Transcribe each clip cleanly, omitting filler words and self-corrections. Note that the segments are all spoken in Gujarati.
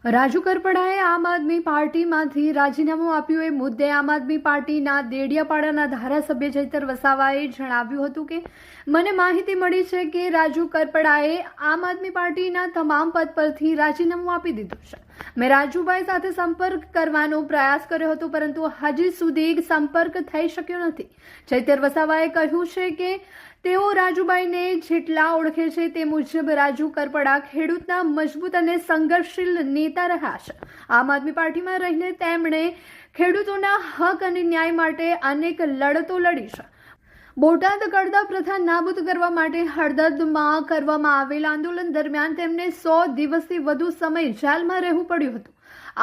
રાજુ કરપડાએ આમ આદમી પાર્ટીમાંથી રાજીનામું આપ્યું એ મુદ્દે આમ આદમી પાર્ટીના દેડિયાપાડાના ધારાસભ્ય ચૈતર વસાવાએ જણાવ્યું હતું કે મને માહિતી મળી છે કે રાજુ કરપડાએ આમ આદમી પાર્ટીના તમામ પદ પરથી રાજીનામું આપી દીધું છે। મેં રાજુભાઈ સાથે સંપર્ક કરવાનો પ્રયાસ કર્યો હતો પરંતુ હજી સુધી સંપર્ક થઈ શક્યો નથી। ચૈતર વસાવાએ કહ્યું છે કે તેઓ રાજુભાઈને જેટલા ઓળખે છે તે મુજબ રાજુ કરપડા ખેડૂતના મજબૂત અને સંઘર્ષશીલ નેતા રહ્યા છે। આમ આદમી પાર્ટીમાં રહીને તેમણે ખેડૂતોના હક અને ન્યાય માટે અનેક લડતો લડી છે। બોટાદ કડદા પ્રથા નાબૂદ કરવા માટે હળદરમાં કરવામાં આવેલ આંદોલન દરમિયાન તેમને 100 દિવસથી વધુ સમય જેલમાં રહેવું પડ્યું હતું।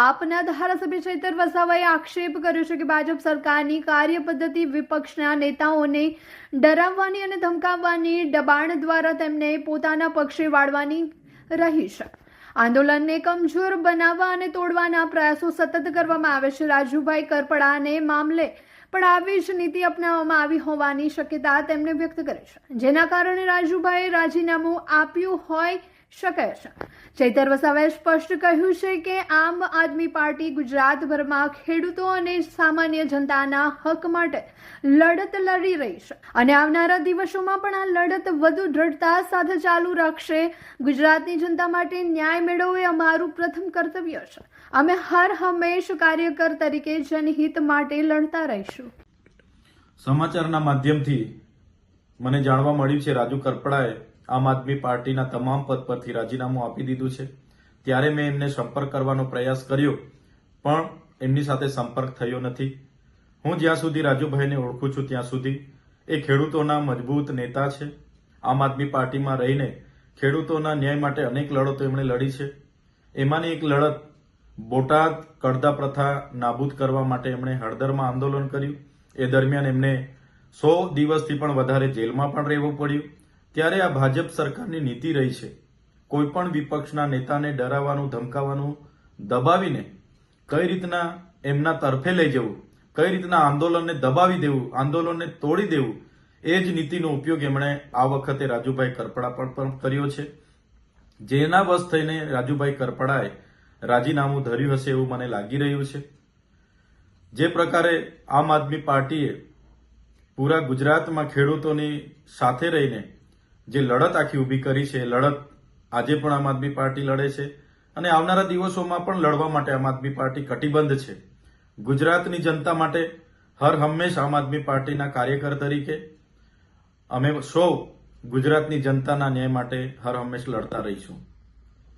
આપના ધારાસભ્ય ચૈતર વસાવાએ આક્ષેપ કર્યો છે કે ભાજપ સરકારની કાર્યપદ્ધતિ વિપક્ષના નેતાઓને ડરાવવાની અને ધમકાવવાની દબાણ દ્વારા તેમને પોતાના પક્ષે વાળવાની રહી છે। આંદોલનને કમજોર બનાવવા અને તોડવાના પ્રયાસો સતત કરવામાં આવે છે। રાજુભાઈ કરપડાને મામલે પણ આવી જ નીતિ અપનાવવામાં આવી હોવાની શક્યતા તેમણે વ્યક્ત કરી છે, જેના કારણે રાજુભાઈએ રાજીનામું આપ્યું હોઈ શકે છે। ચૈતર વસાવાએ સ્પષ્ટ કહ્યું છે કે આમ આદમી પાર્ટી ગુજરાતભરમાં ખેડૂતો અને સામાન્ય જનતાના હક માટે લડત લડી રહી છે અને આવનારા દિવસોમાં પણ આ લડત વધુ દ્રઢતા સાથે ચાલુ રાખશે। ગુજરાતની જનતા માટે ન્યાય મેળવવો એ અમારું પ્રથમ કર્તવ્ય છે। અમે હર હંમેશ કાર્યકર તરીકે જનહિત માટે લડતા રહીશું। સમાચારના માધ્યમથી મને જાણવા મળ્યું છે રાજુ કરપડાએ આમ આદમી પાર્ટીના તમામ પદ પરથી રાજીનામું આપી દીધું છે। ત્યારે મેં એમને સંપર્ક કરવાનો પ્રયાસ કર્યો પણ એમની સાથે સંપર્ક થયો નથી। હું જ્યાં સુધી રાજુભાઈને ઓળખું છું ત્યાં સુધી એ ખેડૂતોના મજબૂત નેતા છે। આમ આદમી પાર્ટીમાં રહીને ખેડૂતોના ન્યાય માટે અનેક લડતો એમણે લડી છે। એમાંની એક લડત બોટાદ કડદા પ્રથા નાબૂદ કરવા માટે એમણે હળદરમાં આંદોલન કર્યું। એ દરમિયાન એમને 100 દિવસથી પણ વધારે જેલમાં પણ રહેવું પડ્યું। ત્યારે આ ભાજપ સરકારની નીતિ રહી છે કોઈ પણ વિપક્ષના નેતાને ડરાવવાનું, ધમકાવવાનું, દબાવીને કઈ રીતના એમના તરફે લઈ જવું, કઈ રીતના આંદોલનને દબાવી દેવું, આંદોલનને તોડી દેવું, એ જ નીતિનો ઉપયોગ એમણે આ વખતે રાજુભાઈ કરપડા પર પણ કર્યો છે। જેના બસ થઈને રાજુભાઈ કરપડાએ રાજીનામું ધર્યું હશે એવું મને લાગી રહ્યું છે। જે પ્રકારે આમ આદમી પાર્ટીએ પૂરા ગુજરાતમાં ખેડૂતોની સાથે રહીને જે લડત આખી ઊભી કરી છે, લડત આજે પણ આમ આદમી પાર્ટી લડે છે અને આવનારા દિવસોમાં પણ લડવા માટે આમ આદમી પાર્ટી કટિબદ્ધ છે। ગુજરાતની જનતા માટે હર હંમેશ આમ આદમી પાર્ટીના કાર્યકર તરીકે અમે સૌ ગુજરાતની જનતાના ન્યાય માટે હર હંમેશ લડતા રહીશું।